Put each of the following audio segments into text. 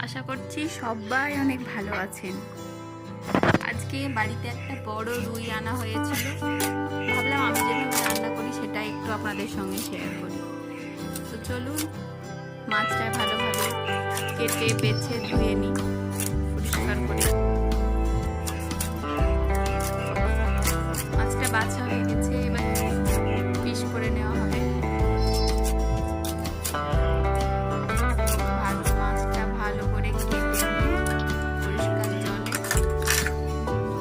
আশা করছি সবাই অনেক ভালো আছেন। আজকে বাড়িতে একটা বড় রুই আনা হয়েছিল। ভাবলাম আমি যেভাবে রান্না করি সেটা একটু আপনাদের সঙ্গে শেয়ার করি। তো চলুন, মাছটা ভালোভাবে কেটে বেছে ধুয়ে নিই পরিষ্কার করে। মাছটা বাছা হয়ে গেছে, এবার পিস করে নেওয়া হবে। মাছটা ভালো করে কেটে নিয়ে পরিষ্কার জলে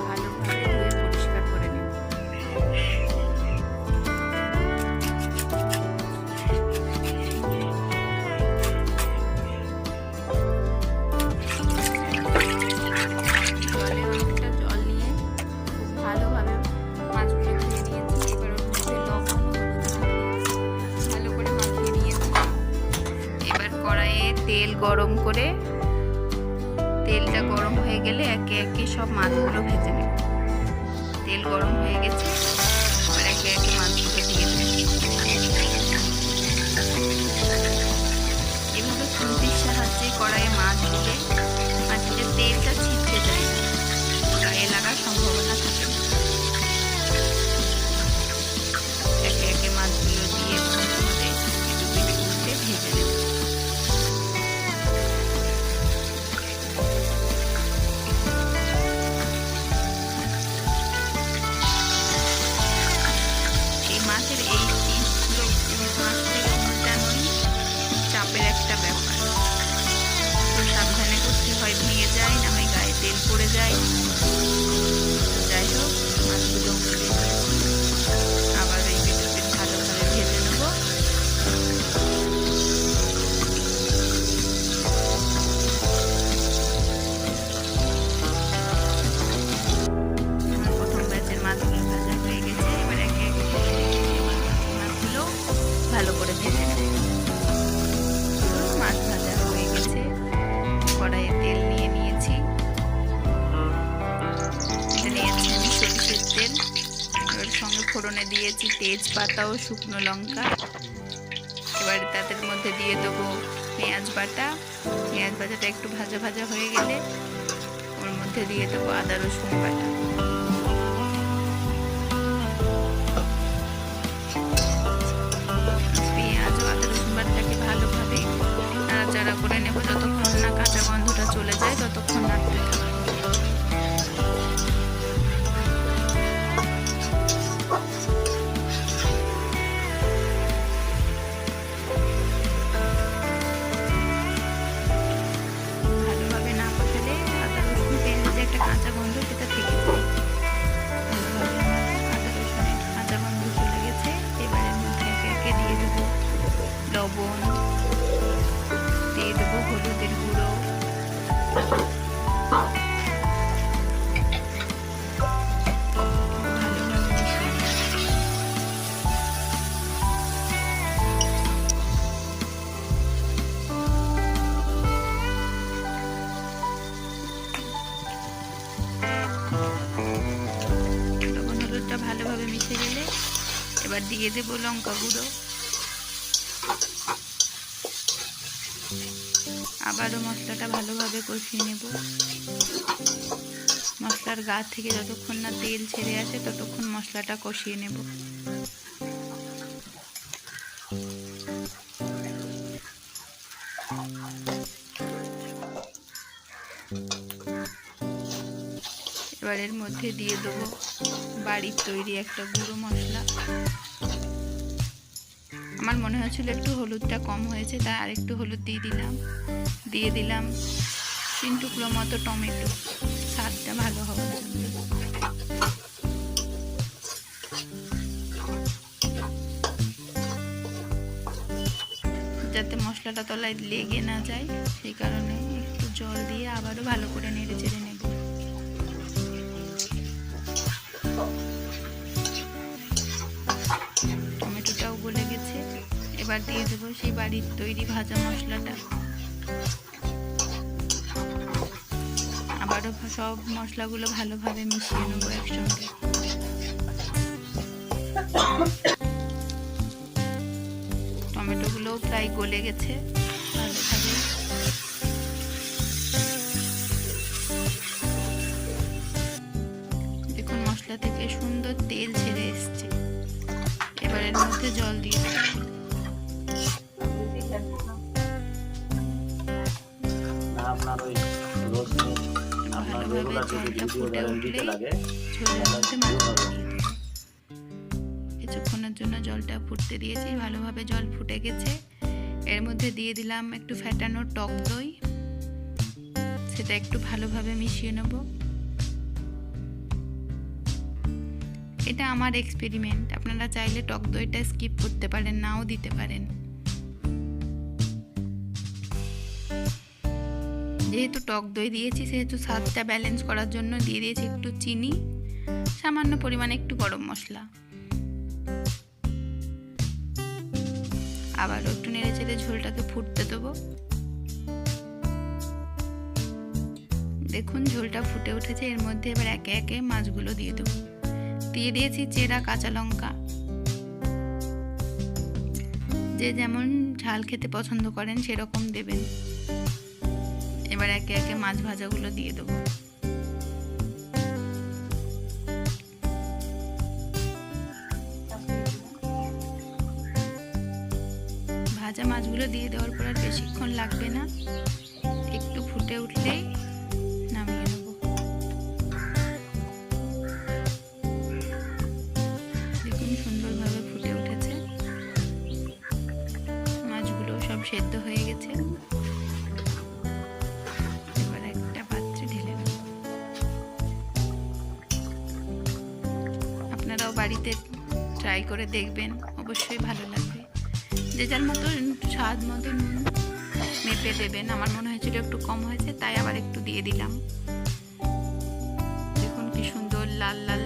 ভালোভাবে ধুয়ে পরিষ্কার করে নেব। জলে অনেকটা জল নিয়ে খুব ভালোভাবে মাছগুলো ধুয়ে নিয়েছি। এবার ওর মধ্যে লবণ ভালো করে মাখিয়ে নিয়েছি। এবার কড়াইয়ে তেল গরম করে, তেলটা গরম হয়ে গেলে একে একে সব মাছগুলো ভেজে নেব। তেল গরম হয়ে গেছে, এবার একে একে মাছগুলো দিয়ে দেব। এভাবে খুন্তির সাহায্যে কড়াইয়ে মাছ দিলে মাছের তেলটা ছিটকে যায় না, গায়ে লাগার সম্ভাবনা থাকে না। একে একে মাছগুলো দিয়ে উল্টে ভেজে নেব। মাছের এই পিসগুলো মাছ থেকে উল্টানোই চাপের একটা ব্যাপার। তো সাবধানে করতে হয়, ভেঙে যায়, না হয় গায়ে তেল পড়ে যায়। যাই হোক, মাছগুলো উল্টে আবার এই পিঠে ভালোভাবে ভেজে নেব। প্রথম ব্যাচের মাছগুলো ভাজা হয়ে গেছে, এবার একে একে মাছগুলো ভালো করে ভেজে নেব। মাছ ভাজা হয়ে গেছে, কড়াইয়ে তেল নিয়ে নিয়েছি। নিয়েছি আমি সরষের তেল। এবার সঙ্গে ফোড়নে দিয়েছি তেজপাতা ও শুকনো লঙ্কা। এবার তাদের মধ্যে দিয়ে দেবো পেঁয়াজ বাটা। পেঁয়াজ বাটাটা একটু ভাজা ভাজা হয়ে গেলে ওর মধ্যে দিয়ে দেবো আদা রসুন বাটা। পেঁয়াজ ও আদা রসুন বাটাটাকে ভালোভাবে নাড়াচাড়া করে নেব, যতক্ষণ না কাঁচা গন্ধটা চলে যায় ততক্ষণ নাড়তে থাকবো। ভালোভাবে না কষালে আদা রসুন পেঁয়াজের যে একটা কাঁচা গন্ধ সেটা থেকে যায়। ভালোভাবে আদা রসুনের কাঁচা গন্ধ চলে গেছে, এবারের মধ্যে একে একে দিয়ে দেবো লবণ, দিয়ে দেবো হলুদের গুঁড়ো, ভালোভাবে মিশে গেলে এবার দিয়ে দেব লঙ্কা গুঁড়ো। আবারও মশলাটা ভালোভাবে কষিয়ে নেব। মশলার গা থেকে যতক্ষণ না তেল ছেড়ে আসে ততক্ষণ মশলাটা কষিয়ে নেব। এবার এর মধ্যে দিয়ে দেবো বাড়ির তৈরি একটা গুঁড়ো মশলা। আমার মনে হচ্ছিল একটু হলুদটা কম হয়েছে, তাই আরেকটু হলুদ দিয়ে দিলাম 3 টুকরো মতো টমেটো, স্বাদটা ভালো হওয়ার জন্য। যাতে মশলাটা তলায় লেগে না যায় সেই কারণে একটু জল দিয়ে আবারও ভালো করে নেড়ে চেড়ে নেব। টমেটোটাও গলে গেছে, এবার দিয়ে দেবো সেই বাড়ির তৈরি ভাজা মশলাটা। আবারও সব মশলাগুলো ভালোভাবে মিশিয়ে নেবো একসঙ্গে। টমেটোগুলোও প্রায় গলে গেছে ভালোভাবে। আপনার ওই রোশনি আপনার ভালোভাবে রেগুলার যদি জলটা ভিডিও ফুটে ধরেন উঠলে দিতে লাগে ঝোলের মধ্যে তাহলে মাছগুলো দিয়ে দেবো। কিছুক্ষণের জন্য জলটা ফুটতে দিয়েছি, ভালোভাবে জল ফুটে গেছে। এর মধ্যে দিয়ে দিলাম একটু ফ্যাটানো টক দই, সেটা একটু ভালোভাবে মিশিয়ে নেব। এটা আমার এক্সপেরিমেন্ট, আপনারা চাইলে টক দইটা স্কিপ করতে পারেন, নাও দিতে পারেন। যেহেতু টক দই দিয়েছি সেহেতু স্বাদটা ব্যালেন্স করার জন্য দিয়ে দিয়েছি একটু চিনি, সামান্য পরিমাণে একটু গরম মশলা। আবার একটু নেড়ে চেড়ে ঝোলটাকে ফুটতে দেবো। দেখুন ঝোলটা ফুটে উঠেছে। এর মধ্যে এবার একে একে মাছগুলো দিয়ে দেবো। দিয়ে দিয়েছি চেরা কাঁচা লঙ্কা, যে যেমন ঝাল খেতে পছন্দ করেন সেরকম দেবেন। এবার একে একে মাছ ভাজাগুলো দিয়ে দেবো। ভাজা মাছগুলো দিয়ে দেওয়ার পর আর বেশিক্ষণ লাগবে না, একটু ফুটে উঠলেই নামিয়ে নেব। দেখুন সুন্দরভাবে ফুটে উঠেছে, মাছগুলো সব সেদ্ধ হয়ে গেছে। এবার একটা পাত্রে ঢেলে নেব। আপনারাও বাড়িতে ট্রাই করে দেখবেন, অবশ্যই ভালো লাগবে। যে যার মতো স্বাদ মতো নুন মেপে দেবেন। আমার মনে হয়েছিল একটু কম হয়েছে, তাই আবার একটু দিয়ে দিলাম। দেখুন কি সুন্দর লাল লাল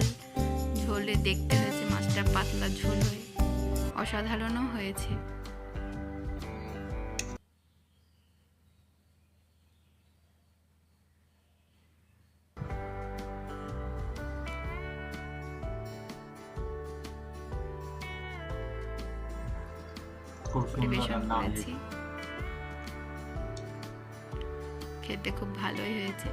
ঝোলে দেখতে হয়েছে, মাছটা পাতলা ঝোল হয়ে অসাধারণও হয়েছে। খুব সুন্দর পরিবেশন রান্না করেছি, খেতে খুব ভালোই হয়েছে।